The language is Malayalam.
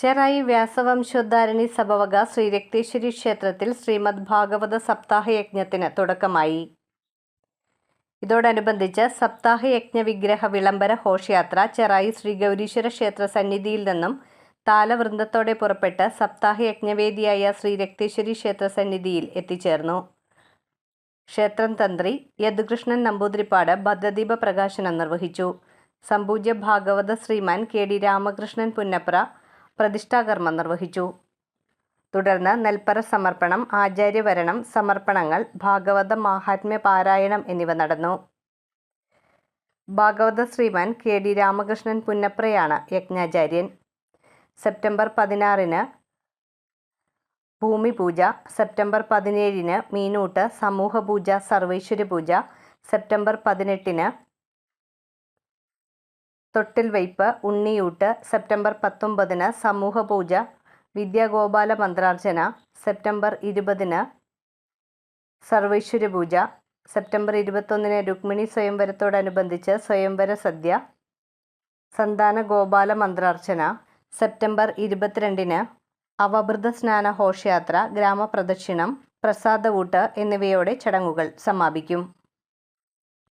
ചെറായി വ്യാസവംശോദ്ധാരണി സഭവക ശ്രീ രക്തേശ്വരി ക്ഷേത്രത്തിൽ ശ്രീമദ് ഭാഗവത സപ്താഹയജ്ഞത്തിന് തുടക്കമായി. ഇതോടനുബന്ധിച്ച് സപ്താഹയജ്ഞ വിഗ്രഹ വിളംബര ഘോഷയാത്ര ചെറായി ശ്രീ ഗൗരീശ്വര ക്ഷേത്ര സന്നിധിയിൽ നിന്നും താലവൃന്ദത്തോടെ പുറപ്പെട്ട് സപ്താഹയജ്ഞവേദിയായ ശ്രീ രക്തേശ്വരി ക്ഷേത്ര സന്നിധിയിൽ എത്തിച്ചേർന്നു. ക്ഷേത്രം തന്ത്രി യദുകൃഷ്ണൻ നമ്പൂതിരിപ്പാട് ഭദ്രദീപ പ്രകാശനം നിർവഹിച്ചു. സംപൂജ്യ ഭാഗവത ശ്രീമാൻ കെ ഡി രാമകൃഷ്ണൻ പുന്നപ്ര പ്രതിഷ്ഠാകർമ്മം നിർവഹിച്ചു. തുടർന്ന് നെൽപ്പറ സമർപ്പണം, ആചാര്യവരണം, സമർപ്പണങ്ങൾ, ഭാഗവത മാഹാത്മ്യ പാരായണം എന്നിവ നടന്നു. ഭാഗവത ശ്രീമാൻ കെ ഡി രാമകൃഷ്ണൻ പുന്നപ്രയാണ് യജ്ഞാചാര്യൻ. സെപ്റ്റംബർ 16 ഭൂമിപൂജ, സെപ്റ്റംബർ 17 മീനൂട്ട്, സമൂഹപൂജ, സർവൈശ്വര്യ പൂജ, സെപ്റ്റംബർ 18 തൊട്ടിൽ വയ്പ്, ഉണ്ണിയൂട്ട്, സെപ്റ്റംബർ 19 സമൂഹപൂജ, വിദ്യാഗോപാല മന്ത്രാർച്ചന, സെപ്റ്റംബർ 20 സർവൈശ്വര്യ പൂജ, സെപ്റ്റംബർ 21 രുക്മിണി സ്വയംവരത്തോടനുബന്ധിച്ച് സ്വയംവര സദ്യ, സന്താന ഗോപാല മന്ത്രാർച്ചന, സെപ്റ്റംബർ 22 അവഭൃത സ്നാന ഘോഷയാത്ര, ഗ്രാമപ്രദക്ഷിണം, പ്രസാദവൂട്ട് എന്നിവയോടെ ചടങ്ങുകൾ സമാപിക്കും.